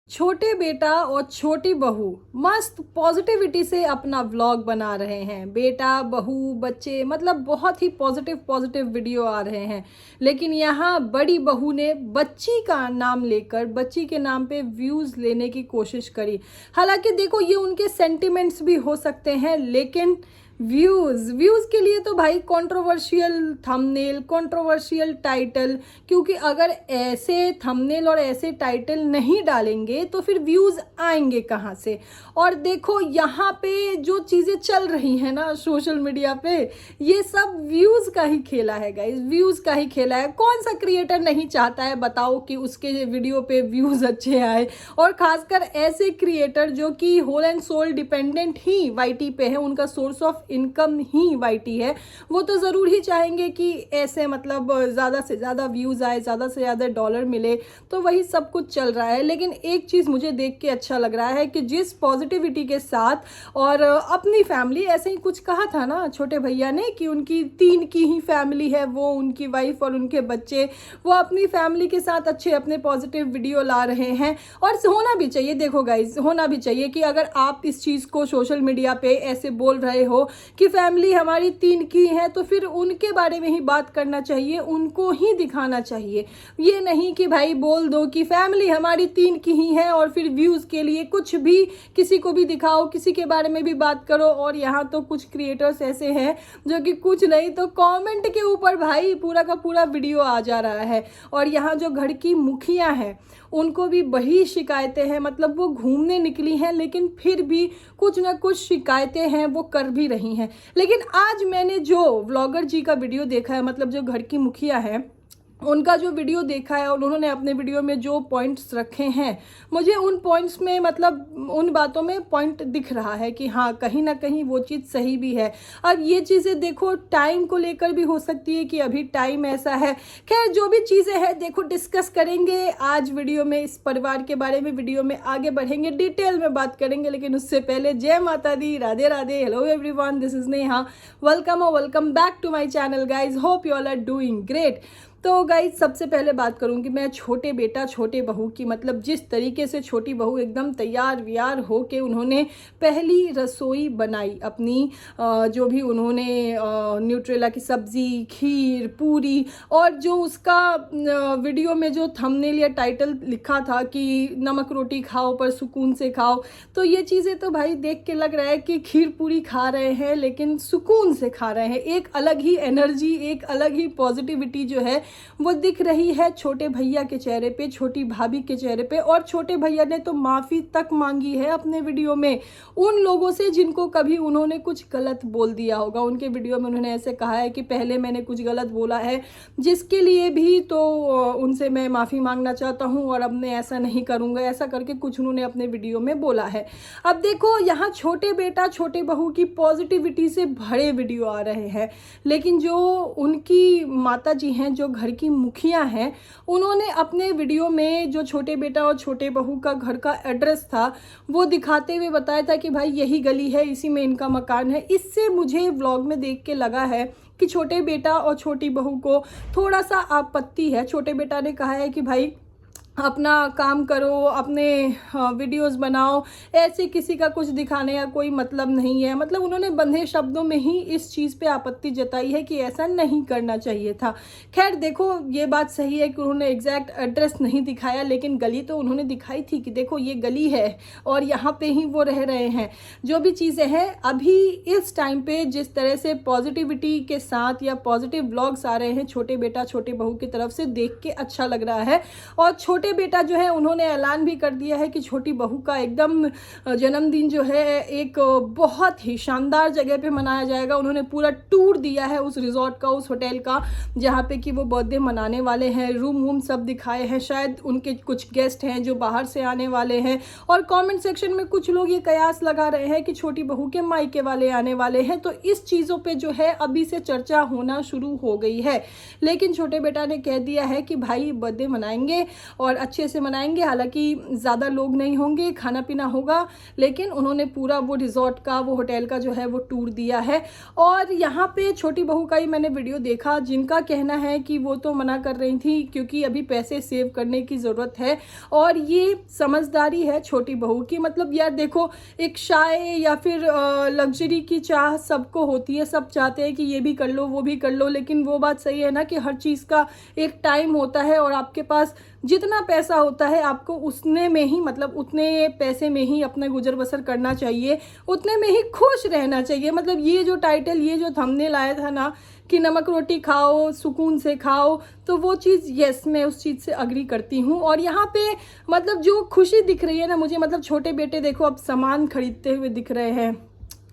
छोटे बेटा और छोटी बहू मस्त पॉजिटिविटी से अपना व्लॉग बना रहे हैं। बेटा बहू बच्चे मतलब बहुत ही पॉजिटिव पॉजिटिव वीडियो आ रहे हैं। लेकिन यहाँ बड़ी बहू ने बच्ची का नाम लेकर बच्ची के नाम पे व्यूज़ लेने की कोशिश करी। हालांकि देखो ये उनके सेंटिमेंट्स भी हो सकते हैं, लेकिन व्यूज़ के लिए तो भाई कंट्रोवर्शियल थंबनेल, कंट्रोवर्शियल टाइटल, क्योंकि अगर ऐसे थंबनेल और ऐसे टाइटल नहीं डालेंगे तो फिर व्यूज़ आएंगे कहाँ से। और देखो यहाँ पे जो चीज़ें चल रही हैं ना सोशल मीडिया पे, ये सब व्यूज़ का ही खेला है गाइस, व्यूज़ का ही खेला है। कौन सा क्रिएटर नहीं चाहता है बताओ कि उसके वीडियो पे व्यूज़ अच्छे आए। और ख़ासकर ऐसे क्रिएटर जो कि होल एंड सोल डिपेंडेंट ही वाईटी पे है, उनका सोर्स ऑफ इनकम ही वाईटी है, वो तो ज़रूर ही चाहेंगे कि ऐसे मतलब ज़्यादा से ज़्यादा व्यूज़ आए, ज़्यादा से ज़्यादा डॉलर मिले। तो वही सब कुछ चल रहा है। लेकिन एक चीज़ मुझे देख के अच्छा लग रहा है कि जिस पॉजिटिविटी के साथ और अपनी फैमिली, ऐसे ही कुछ कहा था ना छोटे भैया ने कि उनकी 3 की ही फैमिली है, वो उनकी वाइफ और उनके बच्चे, वो अपनी फैमिली के साथ अच्छे अपने पॉजिटिव वीडियो ला रहे हैं। और होना भी चाहिए, देखो गाइज होना भी चाहिए कि अगर आप इस चीज़ को सोशल मीडिया पे ऐसे बोल रहे हो कि फैमिली हमारी 3 की है, तो फिर उनके बारे में ही बात करना चाहिए, उनको ही दिखाना चाहिए। ये नहीं कि भाई बोल दो कि फैमिली हमारी 3 की ही है और फिर व्यूज़ के लिए कुछ भी किसी को भी दिखाओ, किसी के बारे में भी बात करो। और यहाँ तो कुछ क्रिएटर्स ऐसे हैं जो कि कुछ नहीं तो कमेंट के ऊपर भाई पूरा का पूरा वीडियो आ जा रहा है। और यहाँ जो घर की मुखिया हैं उनको भी वही शिकायतें हैं, मतलब वो घूमने निकली हैं लेकिन फिर भी कुछ ना कुछ शिकायतें हैं वो कर भी रही हैं। लेकिन आज मैंने जो व्लॉगर जी का वीडियो देखा है, मतलब जो घर की मुखिया है उनका जो वीडियो देखा है और उन्होंने अपने वीडियो में जो पॉइंट्स रखे हैं, मुझे उन पॉइंट्स में मतलब उन बातों में पॉइंट दिख रहा है कि हाँ कहीं ना कहीं वो चीज़ सही भी है। अब ये चीज़ें देखो टाइम को लेकर भी हो सकती है कि अभी टाइम ऐसा है। खैर जो भी चीज़ें हैं देखो डिस्कस करेंगे आज वीडियो में, इस परिवार के बारे में वीडियो में आगे बढ़ेंगे, डिटेल में बात करेंगे। लेकिन उससे पहले जय माता दी, Radhe Radhe, hello everyone, this is Neha, welcome और welcome back to my channel guys, hope you all are doing great. तो गाइज सबसे पहले बात करूँगी मैं छोटे बेटा छोटे बहू की। मतलब जिस तरीके से छोटी बहू एकदम तैयार व्यार हो के उन्होंने पहली रसोई बनाई अपनी, जो भी उन्होंने न्यूट्रेला की सब्ज़ी, खीर, पूरी, और जो उसका वीडियो में जो थंबनेल या टाइटल लिखा था कि नमक रोटी खाओ पर सुकून से खाओ, तो ये चीज़ें तो भाई देख के लग रहा है कि खीर पूरी खा रहे हैं लेकिन सुकून से खा रहे हैं। एक अलग ही एनर्जी, एक अलग ही पॉजिटिविटी जो है वो दिख रही है छोटे भैया के चेहरे पे, छोटी भाभी के चेहरे पे। और छोटे भैया ने तो माफ़ी तक मांगी है अपने वीडियो में उन लोगों से जिनको कभी उन्होंने कुछ गलत बोल दिया होगा। उनके वीडियो में उन्होंने ऐसे कहा है कि पहले मैंने कुछ गलत बोला है जिसके लिए भी तो उनसे मैं माफ़ी मांगना चाहता हूँ और अब मैं ऐसा नहीं करूँगा, ऐसा करके कुछ उन्होंने अपने वीडियो में बोला है। अब देखो यहाँ छोटे बेटा छोटे बहू की पॉजिटिविटी से भरे वीडियो आ रहे हैं, लेकिन जो उनकी माता जी हैं, जो घर की मुखिया हैं, उन्होंने अपने वीडियो में जो छोटे बेटा और छोटे बहू का घर का एड्रेस था वो दिखाते हुए बताया था कि भाई यही गली है, इसी में इनका मकान है। इससे मुझे व्लॉग में देख के लगा है कि छोटे बेटा और छोटी बहू को थोड़ा सा आपत्ति है। छोटे बेटा ने कहा है कि भाई अपना काम करो, अपने वीडियोस बनाओ, ऐसे किसी का कुछ दिखाने का कोई मतलब नहीं है। मतलब उन्होंने बंधे शब्दों में ही इस चीज़ पे आपत्ति जताई है कि ऐसा नहीं करना चाहिए था। खैर देखो ये बात सही है कि उन्होंने एग्जैक्ट एड्रेस नहीं दिखाया, लेकिन गली तो उन्होंने दिखाई थी कि देखो ये गली है और यहाँ पे ही वो रह रहे हैं। जो भी चीज़ें हैं अभी इस टाइम पे जिस तरह से पॉजिटिविटी के साथ या पॉजिटिव ब्लॉग्स आ रहे हैं छोटे बेटा छोटे बहू की तरफ से, देख के अच्छा लग रहा है। और छोटे बेटा जो है उन्होंने ऐलान भी कर दिया है कि छोटी बहू का एकदम जन्मदिन जो है एक बहुत ही शानदार जगह पे मनाया जाएगा। उन्होंने पूरा टूर दिया है उस रिजॉर्ट का, उस होटल का जहाँ पे कि वो बर्थडे मनाने वाले हैं। रूम वूम सब दिखाए हैं, शायद उनके कुछ गेस्ट हैं जो बाहर से आने वाले हैं। और कमेंट सेक्शन में कुछ लोग ये कयास लगा रहे हैं कि छोटी बहू के मायके वाले आने वाले हैं। तो इस चीज़ों पे जो है अभी से चर्चा होना शुरू हो गई है। लेकिन छोटे बेटा ने कह दिया है कि भाई बर्थडे मनाएंगे और अच्छे से मनाएंगे। हालांकि ज़्यादा लोग नहीं होंगे, खाना पीना होगा, लेकिन उन्होंने पूरा वो रिजॉर्ट का, वो होटल का जो है वो टूर दिया है। और यहाँ पे छोटी बहू का ही मैंने वीडियो देखा, जिनका कहना है कि वो तो मना कर रही थी क्योंकि अभी पैसे सेव करने की ज़रूरत है। और ये समझदारी है छोटी बहू की। मतलब यार देखो, एक शाय या फिर लग्जरी की चाह सबको होती है, सब चाहते हैं कि ये भी कर लो वो भी कर लो, लेकिन वो बात सही है ना कि हर चीज़ का एक टाइम होता है। और आपके पास जितना पैसा होता है आपको उतने में ही, मतलब उतने पैसे में ही अपना गुजर बसर करना चाहिए, उतने में ही खुश रहना चाहिए। मतलब ये जो टाइटल, ये जो थंबनेल आया था ना कि नमक रोटी खाओ सुकून से खाओ, तो वो चीज़ यस, मैं उस चीज़ से अग्री करती हूँ। और यहाँ पे मतलब जो खुशी दिख रही है ना मुझे, मतलब छोटे बेटे देखो अब सामान खरीदते हुए दिख रहे हैं,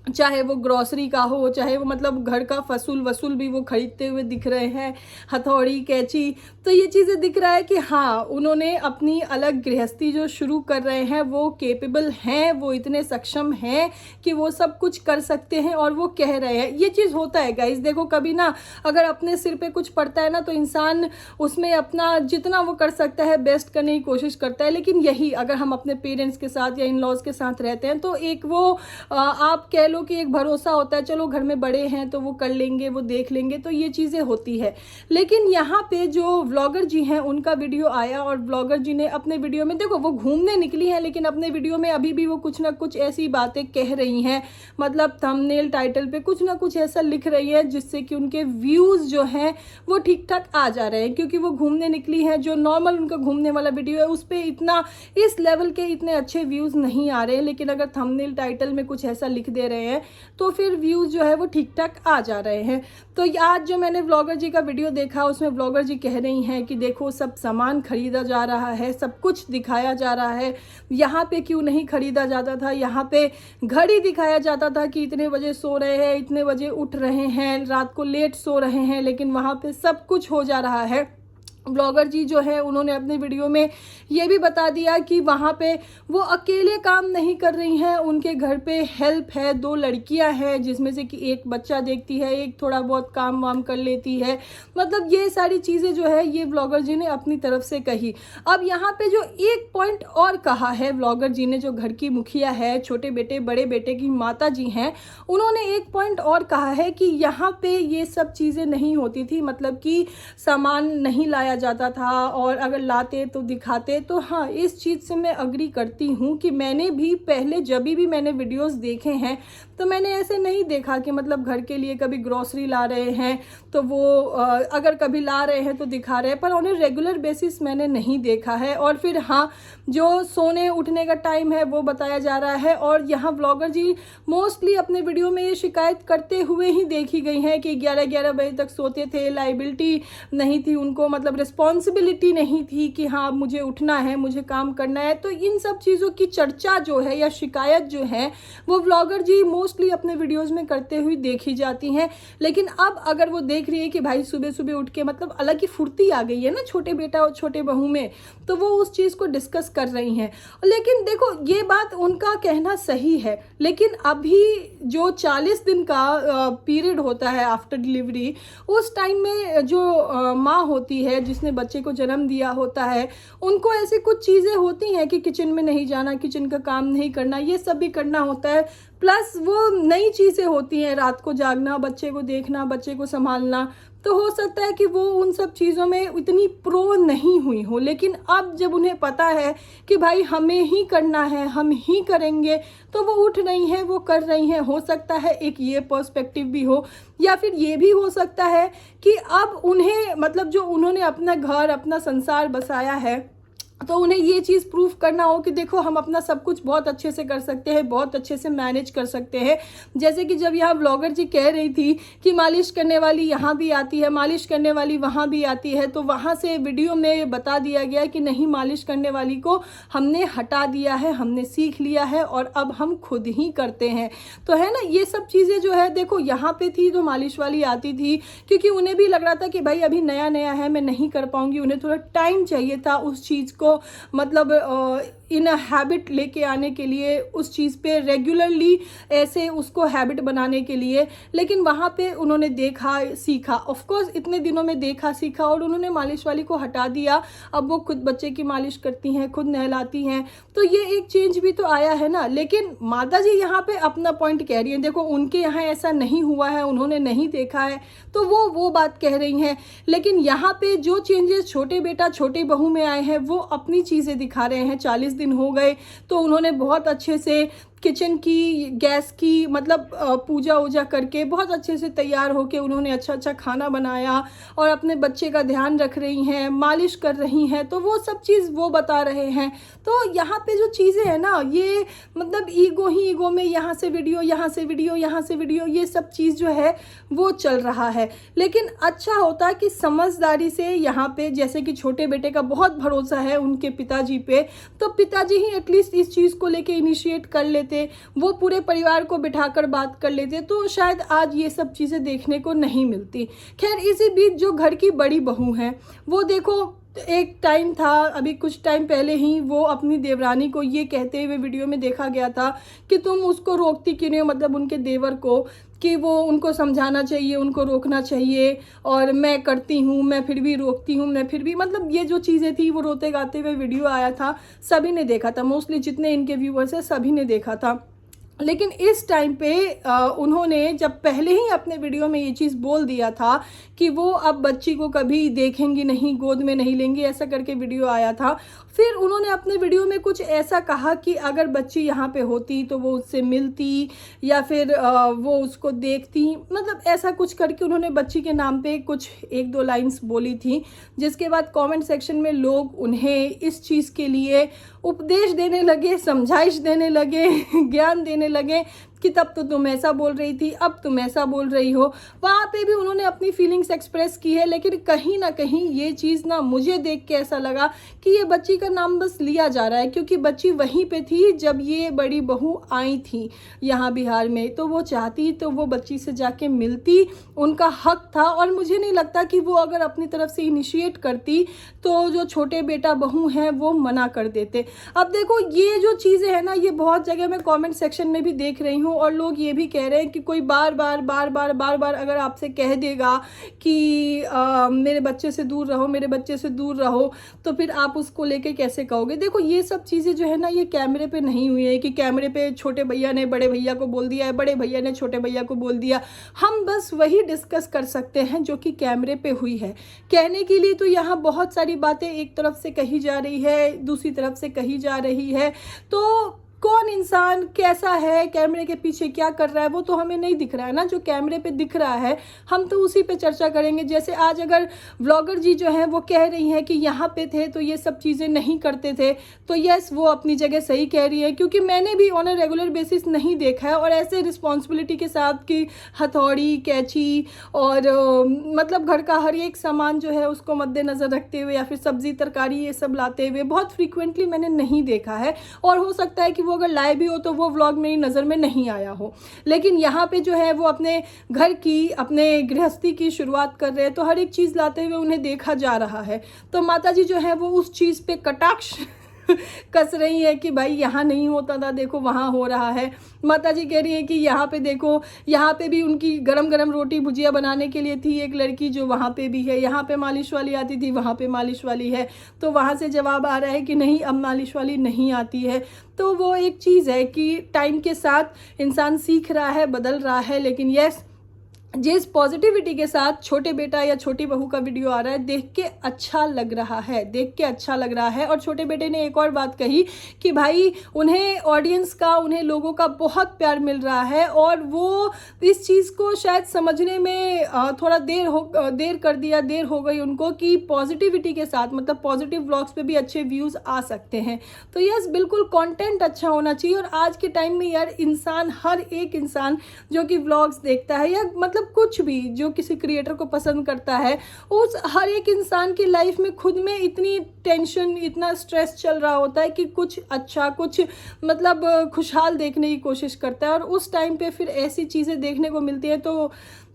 चाहे वो ग्रॉसरी का हो, चाहे वो मतलब घर का फसूल वसूल भी वो खरीदते हुए दिख रहे हैं, हथौड़ी कैंची, तो ये चीज़ें दिख रहा है कि हाँ उन्होंने अपनी अलग गृहस्थी जो शुरू कर रहे हैं वो केपेबल हैं, वो इतने सक्षम हैं कि वो सब कुछ कर सकते हैं और वो कह रहे हैं। ये चीज़ होता है गाइस, देखो कभी ना अगर अपने सिर पे कुछ पड़ता है ना तो इंसान उसमें अपना जितना वो कर सकता है बेस्ट करने की कोशिश करता है। लेकिन यही अगर हम अपने पेरेंट्स के साथ या इन लॉज के साथ रहते हैं तो एक वो आप कह लो कि एक भरोसा होता है, चलो घर में बड़े हैं तो वो कर लेंगे, वो देख लेंगे, तो ये चीज़ें होती है। लेकिन यहाँ पे जो व्लॉगर जी हैं उनका वीडियो आया और व्लॉगर जी ने अपने वीडियो में, देखो वो घूमने निकली हैं लेकिन अपने वीडियो में अभी भी वो कुछ ना कुछ ऐसी बातें कह रही हैं, मतलब थंबनेल टाइटल पे कुछ ना कुछ ऐसा लिख रही है जिससे कि उनके व्यूज़ जो हैं वो ठीक ठाक आ जा रहे हैं, क्योंकि वो घूमने निकली हैं। जो नॉर्मल उनका घूमने वाला वीडियो है उस पर इतना इस लेवल के इतने अच्छे व्यूज़ नहीं आ रहे हैं, लेकिन अगर थंबनेल टाइटल में कुछ ऐसा लिख दे रहे हैं तो फिर व्यूज़ जो है वो ठीक ठाक आ जा रहे हैं। तो आज जो मैंने व्लॉगर जी का वीडियो देखा उसमें व्लॉगर जी कह रही हैं कि देखो सब सामान खरीदा जा रहा है, सब कुछ दिखाया जा रहा है, यहाँ पे क्यों नहीं खरीदा जाता था, यहाँ पे घड़ी दिखाया जाता था कि इतने बजे सो रहे हैं, इतने बजे उठ रहे हैं, रात को लेट सो रहे हैं, लेकिन वहाँ पे सब कुछ हो जा रहा है। ब्लॉगर जी जो है उन्होंने अपने वीडियो में ये भी बता दिया कि वहाँ पे वो अकेले काम नहीं कर रही हैं, उनके घर पे हेल्प है, 2 लड़कियां हैं जिसमें से कि एक बच्चा देखती है, एक थोड़ा बहुत काम वाम कर लेती है। मतलब ये सारी चीज़ें जो है ये ब्लॉगर जी ने अपनी तरफ से कही। अब यहाँ पे जो एक पॉइंट और कहा है ब्लॉगर जी ने, जो घर की मुखिया है, छोटे बेटे बड़े बेटे की माता जी हैं, उन्होंने एक पॉइंट और कहा है कि यहाँ पे ये सब चीज़ें नहीं होती थी, मतलब कि सामान नहीं लाया जाता था और अगर लाते तो दिखाते। तो हाँ, इस चीज़ से मैं अग्री करती हूँ कि मैंने भी पहले जब भी मैंने वीडियोस देखे हैं तो मैंने ऐसे नहीं देखा कि मतलब घर के लिए कभी ग्रॉसरी ला रहे हैं तो वो अगर कभी ला रहे हैं तो दिखा रहे हैं, पर उन्हें रेगुलर बेसिस मैंने नहीं देखा है। और फिर हाँ, जो सोने उठने का टाइम है वो बताया जा रहा है। और यहाँ व्लॉगर जी मोस्टली अपने वीडियो में ये शिकायत करते हुए ही देखी गई हैं कि 11-11 बजे तक सोते थे, लाइबिलिटी नहीं थी उनको, मतलब रिस्पॉन्सिबिलिटी नहीं थी कि हाँ मुझे उठना है, मुझे काम करना है। तो इन सब चीज़ों की चर्चा जो है या शिकायत जो है वो व्लॉगर जी मोस्टली अपने वीडियोस में करते हुए देखी जाती हैं। लेकिन अब अगर वो देख रही है कि भाई सुबह सुबह उठ के मतलब अलग ही फुर्ती आ गई है ना छोटे बेटा और छोटे बहू में, तो वो उस चीज़ को डिस्कस कर रही हैं। लेकिन देखो ये बात उनका कहना सही है, लेकिन अभी जो 40 दिन का पीरियड होता है आफ्टर डिलीवरी, उस टाइम में जो माँ होती है जिसने बच्चे को जन्म दिया होता है, उनको ऐसी कुछ चीज़ें होती हैं कि किचन में नहीं जाना, किचन का काम नहीं करना, ये सब भी करना होता है। प्लस वो नई चीज़ें होती हैं, रात को जागना, बच्चे को देखना, बच्चे को संभालना। तो हो सकता है कि वो उन सब चीज़ों में इतनी प्रो नहीं हुई हो, लेकिन अब जब उन्हें पता है कि भाई हमें ही करना है, हम ही करेंगे, तो वो उठ रही हैं, वो कर रही हैं। हो सकता है एक ये पर्सपेक्टिव भी हो, या फिर ये भी हो सकता है कि अब उन्हें मतलब जो उन्होंने अपना घर अपना संसार बसाया है तो उन्हें ये चीज़ प्रूफ करना हो कि देखो हम अपना सब कुछ बहुत अच्छे से कर सकते हैं, बहुत अच्छे से मैनेज कर सकते हैं। जैसे कि जब यहाँ ब्लॉगर जी कह रही थी कि मालिश करने वाली यहाँ भी आती है, मालिश करने वाली वहाँ भी आती है, तो वहाँ से वीडियो में बता दिया गया कि नहीं, मालिश करने वाली को हमने हटा दिया है, हमने सीख लिया है और अब हम खुद ही करते हैं। तो है ना, ये सब चीज़ें जो है देखो यहाँ पे थी तो मालिश वाली आती थी क्योंकि उन्हें भी लग रहा था कि भाई अभी नया नया है, मैं नहीं कर पाऊँगी, उन्हें थोड़ा टाइम चाहिए था उस चीज़ को मतलब इन हैबिट लेके आने के लिए, उस चीज़ पे रेगुलरली ऐसे उसको हैबिट बनाने के लिए। लेकिन वहाँ पे उन्होंने देखा, सीखा, ऑफ कोर्स इतने दिनों में देखा सीखा और उन्होंने मालिश वाली को हटा दिया। अब वो खुद बच्चे की मालिश करती हैं, खुद नहलाती हैं, तो ये एक चेंज भी तो आया है ना। लेकिन माता जी यहाँ पे अपना पॉइंट कह रही हैं, देखो उनके यहाँ ऐसा नहीं हुआ है, उन्होंने नहीं देखा है, तो वो बात कह रही हैं। लेकिन यहाँ पे जो चेंजेस छोटे बेटा छोटी बहू में आए हैं वो अपनी चीज़ें दिखा रहे हैं। 40 दिन हो गए तो उन्होंने बहुत अच्छे से किचन की, गैस की, मतलब पूजा वूजा करके बहुत अच्छे से तैयार होके उन्होंने अच्छा अच्छा खाना बनाया और अपने बच्चे का ध्यान रख रही हैं, मालिश कर रही हैं, तो वो सब चीज़ वो बता रहे हैं। तो यहाँ पे जो चीज़ें हैं ना, ये मतलब ईगो ही ईगो में, यहाँ से वीडियो, यहाँ से वीडियो, यहाँ से वीडियो, ये सब चीज़ जो है वो चल रहा है। लेकिन अच्छा होता कि समझदारी से यहाँ पे, जैसे कि छोटे बेटे का बहुत भरोसा है उनके पिताजी पे, तो पिताजी ही एटलीस्ट इस चीज़ को लेके इनिशिएट कर लेते, वो पूरे परिवार को बिठाकर बात कर लेते, तो शायद आज ये सब चीज़ें देखने को नहीं मिलती। खैर, इसी बीच जो घर की बड़ी बहू हैं, वो देखो एक टाइम था, अभी कुछ टाइम पहले ही वो अपनी देवरानी को ये कहते हुए वीडियो में देखा गया था कि तुम उसको रोकती क्यों नहीं हो, मतलब उनके देवर को, कि वो उनको समझाना चाहिए, उनको रोकना चाहिए, और मैं करती हूँ, मैं फिर भी रोकती हूँ, मैं फिर भी, मतलब ये जो चीज़ें थी वो रोते गाते हुए वीडियो आया था, सभी ने देखा था, मोस्टली जितने इनके व्यूअर्स हैं सभी ने देखा था। लेकिन इस टाइम पे उन्होंने जब पहले ही अपने वीडियो में ये चीज़ बोल दिया था कि वो अब बच्ची को कभी देखेंगी नहीं, गोद में नहीं लेंगी, ऐसा करके वीडियो आया था। फिर उन्होंने अपने वीडियो में कुछ ऐसा कहा कि अगर बच्ची यहाँ पे होती तो वो उससे मिलती या फिर वो उसको देखती, मतलब ऐसा कुछ करके उन्होंने बच्ची के नाम पे कुछ 1-2 लाइन्स बोली थी, जिसके बाद कमेंट सेक्शन में लोग उन्हें इस चीज़ के लिए उपदेश देने लगे, समझाइश देने लगे, ज्ञान देने लगे कि तब तो तुम ऐसा बोल रही थी, अब तुम ऐसा बोल रही हो। वहाँ पे भी उन्होंने अपनी फीलिंग्स एक्सप्रेस की है, लेकिन कहीं ना कहीं ये चीज़ ना मुझे देख के ऐसा लगा कि ये बच्ची का नाम बस लिया जा रहा है, क्योंकि बच्ची वहीं पे थी जब ये बड़ी बहू आई थी यहाँ बिहार में, तो वो चाहती तो वो बच्ची से जाके मिलती, उनका हक था। और मुझे नहीं लगता कि वो अगर अपनी तरफ से इनिशिएट करती तो जो छोटे बेटा बहू हैं वो मना कर देते। अब देखो ये जो चीज़ें हैं ना, ये बहुत जगह मैं कमेंट सेक्शन में भी देख रही हूँ और लोग ये भी कह रहे हैं कि कोई बार बार अगर आपसे कह देगा कि मेरे बच्चे से दूर रहो, मेरे बच्चे से दूर रहो, तो फिर आप उसको लेके कैसे कहोगे। देखो ये सब चीज़ें जो है ना, ये कैमरे पे नहीं हुई है कि कैमरे पे छोटे भैया ने बड़े भैया को बोल दिया है, बड़े भैया ने छोटे भैया को बोल दिया। हम बस वही डिस्कस कर सकते हैं जो कि कैमरे पे हुई है। कहने के लिए तो यहाँ बहुत सारी बातें एक तरफ से कही जा रही है, दूसरी तरफ से कही जा रही है, तो कौन इंसान कैसा है, कैमरे के पीछे क्या कर रहा है, वो तो हमें नहीं दिख रहा है ना। जो कैमरे पे दिख रहा है हम तो उसी पे चर्चा करेंगे। जैसे आज अगर व्लॉगर जी जो हैं वो कह रही हैं कि यहाँ पे थे तो ये सब चीज़ें नहीं करते थे, तो यस वो अपनी जगह सही कह रही है, क्योंकि मैंने भी ऑन अ रेगुलर बेसिस नहीं देखा है। और ऐसे रिस्पॉन्सिबिलिटी के साथ कि हथौड़ी, कैंची और मतलब घर का हर एक सामान जो है उसको मद्देनज़र रखते हुए या फिर सब्जी तरकारी ये सब लाते हुए बहुत फ्रीक्वेंटली मैंने नहीं देखा है। और हो सकता है कि वो अगर लाए भी हो तो वो व्लॉग मेरी नज़र में नहीं आया हो। लेकिन यहाँ पे जो है वो अपने घर की, अपने गृहस्थी की शुरुआत कर रहे हैं, तो हर एक चीज़ लाते हुए उन्हें देखा जा रहा है। तो माता जी जो है वो उस चीज़ पे कटाक्ष कस रही है कि भाई यहाँ नहीं होता था, देखो वहाँ हो रहा है। माता जी कह रही है कि यहाँ पे देखो, यहाँ पे भी उनकी गरम गरम रोटी भुजिया बनाने के लिए थी एक लड़की जो वहाँ पे भी है, यहाँ पे मालिश वाली आती थी, वहाँ पे मालिश वाली है। तो वहाँ से जवाब आ रहा है कि नहीं अब मालिश वाली नहीं आती है। तो वो एक चीज़ है कि टाइम के साथ इंसान सीख रहा है, बदल रहा है। लेकिन यस, जिस पॉजिटिविटी के साथ छोटे बेटा या छोटी बहू का वीडियो आ रहा है, देख के अच्छा लग रहा है, देख के अच्छा लग रहा है। और छोटे बेटे ने एक और बात कही कि भाई उन्हें ऑडियंस का, उन्हें लोगों का बहुत प्यार मिल रहा है और वो इस चीज़ को शायद समझने में थोड़ा देर कर दिया, देर हो गई उनको कि पॉजिटिविटी के साथ, मतलब पॉजिटिव व्लॉग्स पे भी अच्छे व्यूज़ आ सकते हैं। तो यस, बिल्कुल कंटेंट अच्छा होना चाहिए। और आज के टाइम में यार इंसान, हर एक इंसान जो कि व्लॉग्स देखता है या मतलब कुछ भी जो किसी क्रिएटर को पसंद करता है, उस हर एक इंसान की लाइफ में खुद में इतनी टेंशन, इतना स्ट्रेस चल रहा होता है कि कुछ अच्छा, कुछ मतलब खुशहाल देखने की कोशिश करता है। और उस टाइम पे फिर ऐसी चीज़ें देखने को मिलती है तो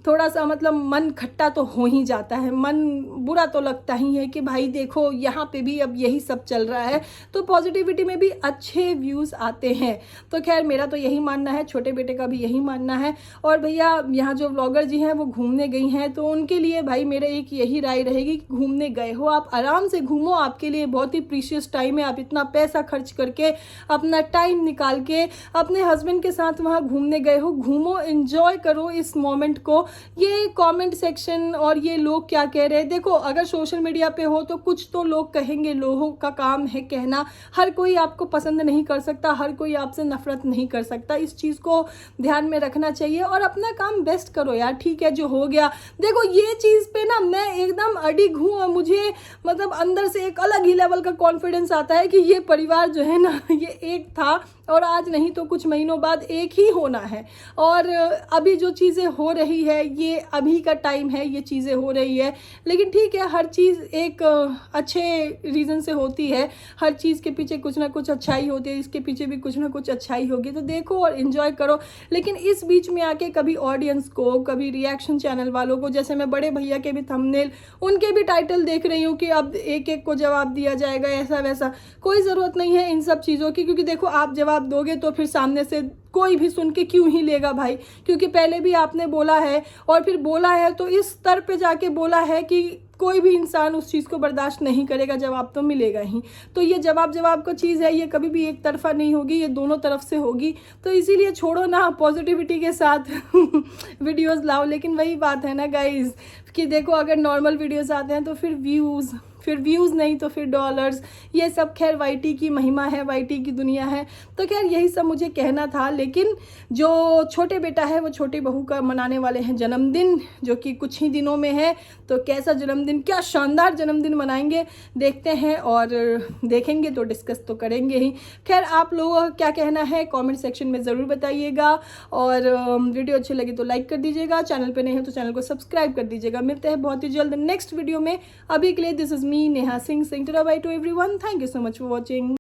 थोड़ा सा मतलब मन खट्टा तो हो ही जाता है, मन बुरा तो लगता ही है कि भाई देखो यहाँ पे भी अब यही सब चल रहा है। तो पॉजिटिविटी में भी अच्छे व्यूज़ आते हैं। तो खैर मेरा तो यही मानना है, छोटे बेटे का भी यही मानना है। और भैया यहाँ जो व्लॉगर जी हैं वो घूमने गई हैं, तो उनके लिए भाई मेरे एक यही राय रहेगी कि घूमने गए हो आप आराम से घूमो, आपके लिए बहुत ही प्रीशियस टाइम है। आप इतना पैसा खर्च करके अपना टाइम निकाल के अपने हस्बैंड के साथ वहाँ घूमने गए हो, घूमो, एंजॉय करो इस मोमेंट को। ये कमेंट सेक्शन और ये लोग क्या कह रहे हैं, देखो अगर सोशल मीडिया पे हो तो कुछ तो लोग कहेंगे, लोगों का काम है कहना। हर कोई आपको पसंद नहीं कर सकता, हर कोई आपसे नफरत नहीं कर सकता, इस चीज़ को ध्यान में रखना चाहिए और अपना काम बेस्ट करो यार। ठीक है जो हो गया, देखो ये चीज़ पे ना मैं एकदम अडिग हूँ और मुझे मतलब अंदर से एक अलग ही लेवल का कॉन्फिडेंस आता है कि ये परिवार जो है ना ये एक था और आज नहीं तो कुछ महीनों बाद एक ही होना है। और अभी जो चीज़ें हो रही है ये अभी का टाइम है, ये चीज़ें हो रही है, लेकिन ठीक है हर चीज़ एक अच्छे रीज़न से होती है, हर चीज़ के पीछे कुछ ना कुछ अच्छाई होती है, इसके पीछे भी कुछ ना कुछ अच्छाई होगी। तो देखो और इन्जॉय करो। लेकिन इस बीच में आके कभी ऑडियंस को, कभी रिएक्शन चैनल वालों को, जैसे मैं बड़े भैया के भी थंबनेल, उनके भी टाइटल देख रही हूँ कि अब एक एक को जवाब दिया जाएगा, ऐसा वैसा, कोई ज़रूरत नहीं है इन सब चीज़ों की। क्योंकि देखो आप जवाब दोगे तो फिर सामने से कोई भी सुन के क्यों ही लेगा भाई, क्योंकि पहले भी आपने बोला है और फिर बोला है तो इस स्तर पे जाके बोला है कि कोई भी इंसान उस चीज़ को बर्दाश्त नहीं करेगा, जवाब तो मिलेगा ही। तो ये जवाब का चीज़ है, ये कभी भी एक तरफा नहीं होगी, ये दोनों तरफ से होगी। तो इसीलिए छोड़ो ना, पॉजिटिविटी के साथ वीडियोस लाओ। लेकिन वही बात है ना गाइज कि देखो अगर नॉर्मल वीडियोस आते हैं तो फिर व्यूज़ नहीं तो फिर डॉलर्स, ये सब खैर वाईटी की महिमा है, वाईटी की दुनिया है। तो खैर यही सब मुझे कहना था। लेकिन जो छोटे बेटा है वो छोटी बहू का मनाने वाले हैं जन्मदिन, जो कि कुछ ही दिनों में है। तो कैसा जन्मदिन, क्या शानदार जन्मदिन मनाएंगे, देखते हैं और देखेंगे तो डिस्कस तो करेंगे ही। खैर आप लोगों का क्या कहना है कमेंट सेक्शन में ज़रूर बताइएगा। और वीडियो अच्छी लगी तो लाइक कर दीजिएगा, चैनल पे नहीं है तो चैनल को सब्सक्राइब कर दीजिएगा। मिलते हैं बहुत ही जल्द नेक्स्ट वीडियो में। अभी के लिए this is me Neha Singh saying bye to everyone. Thank you so much for watching.